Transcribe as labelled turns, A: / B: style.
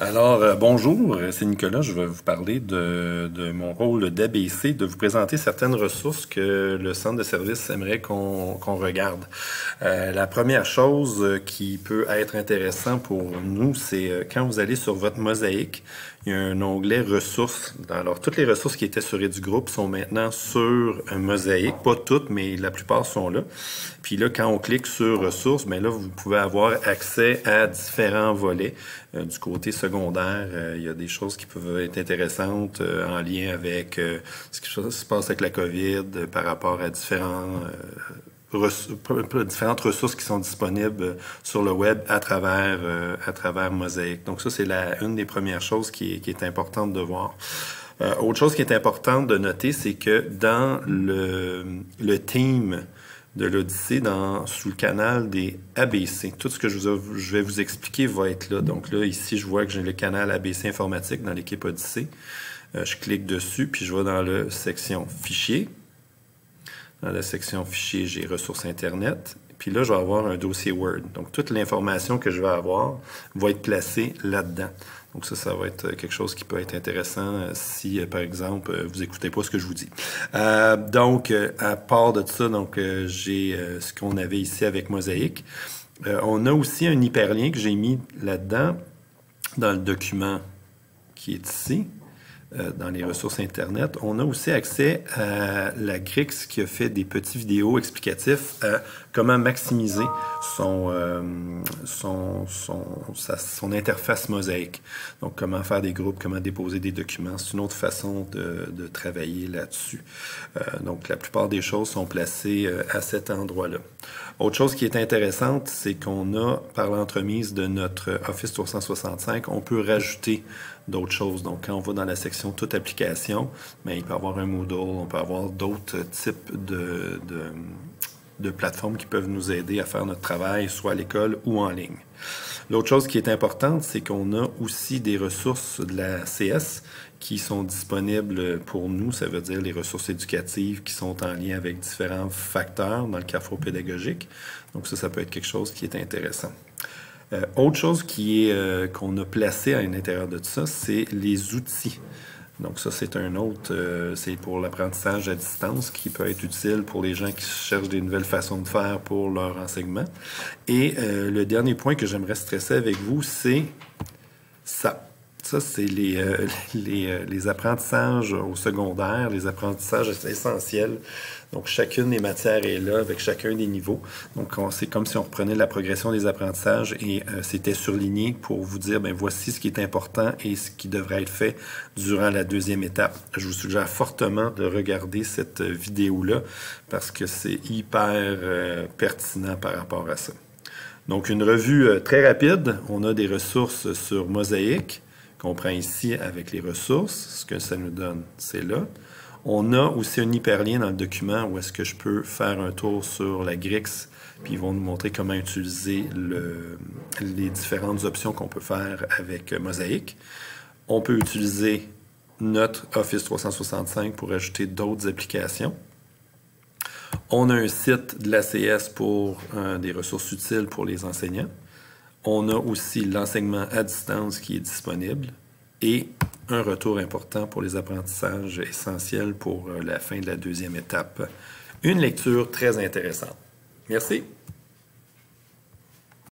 A: Alors, bonjour, c'est Nicolas. Je vais vous parler de mon rôle d'ABC, de vous présenter certaines ressources que le centre de service aimerait qu'on regarde. La première chose qui peut être intéressant pour nous, c'est quand vous allez sur votre mosaïque, il y a un onglet ressources. Alors, toutes les ressources qui étaient sur EduGroupe sont maintenant sur un mosaïque. Pas toutes, mais la plupart sont là. Puis là, quand on clique sur ressources, bien là, vous pouvez avoir accès à différents volets. Du côté secondaire, il y a des choses qui peuvent être intéressantes en lien avec ce qui se passe avec la COVID par rapport à différentes ressources qui sont disponibles sur le web à travers Mosaic. Donc ça, c'est une des premières choses qui est importante de voir. Autre chose qui est importante de noter, c'est que dans le theme de l'Odyssée sous le canal des ABC. Tout ce que je vais vous expliquer va être là. Donc là, ici, je vois que j'ai le canal ABC informatique dans l'équipe Odyssée. Je clique dessus, puis je vais dans la section Fichiers. Dans la section Fichiers, j'ai Ressources Internet. Puis là, je vais avoir un dossier Word. Donc, toute l'information que je vais avoir va être placée là-dedans. Donc ça va être quelque chose qui peut être intéressant si, par exemple, vous n'écoutez pas ce que je vous dis. Donc, à part de ça, j'ai ce qu'on avait ici avec Mosaic. On a aussi un hyperlien que j'ai mis là-dedans, dans le document qui est ici. Dans les ressources Internet. On a aussi accès à la Grix qui a fait des petites vidéos explicatifs à comment maximiser son interface mosaïque. Donc, comment faire des groupes, comment déposer des documents. C'est une autre façon de travailler là-dessus. Donc, la plupart des choses sont placées à cet endroit-là. Autre chose qui est intéressante, c'est qu'on a, par l'entremise de notre Office 365, on peut rajouter d'autres choses. Donc, quand on va dans la section Toute application, bien, il peut y avoir un Moodle, on peut avoir d'autres types de plateformes qui peuvent nous aider à faire notre travail, soit à l'école ou en ligne. L'autre chose qui est importante, c'est qu'on a aussi des ressources de la CS qui sont disponibles pour nous. Ça veut dire les ressources éducatives qui sont en lien avec différents facteurs dans le carrefour pédagogique. Donc ça peut être quelque chose qui est intéressant. Autre chose qu'on a placé à l'intérieur de tout ça, c'est les outils. Donc ça, c'est un autre, c'est pour l'apprentissage à distance qui peut être utile pour les gens qui cherchent des nouvelles façons de faire pour leur enseignement. Et le dernier point que j'aimerais stresser avec vous, c'est ça. Ça, c'est les apprentissages au secondaire, les apprentissages essentiels. Donc, chacune des matières est là avec chacun des niveaux. Donc, c'est comme si on reprenait la progression des apprentissages et c'était surligné pour vous dire, bien, voici ce qui est important et ce qui devrait être fait durant la deuxième étape. Je vous suggère fortement de regarder cette vidéo-là parce que c'est hyper pertinent par rapport à ça. Donc, une revue très rapide. On a des ressources sur Mosaic qu'on prend ici avec les ressources. Ce que ça nous donne, c'est là. On a aussi un hyperlien dans le document où est-ce que je peux faire un tour sur la Grix, puis ils vont nous montrer comment utiliser les différentes options qu'on peut faire avec Mosaic. On peut utiliser notre Office 365 pour ajouter d'autres applications. On a un site de l'ACS pour des ressources utiles pour les enseignants. On a aussi l'enseignement à distance qui est disponible et un retour important pour les apprentissages essentiels pour la fin de la deuxième étape. Une lecture très intéressante. Merci.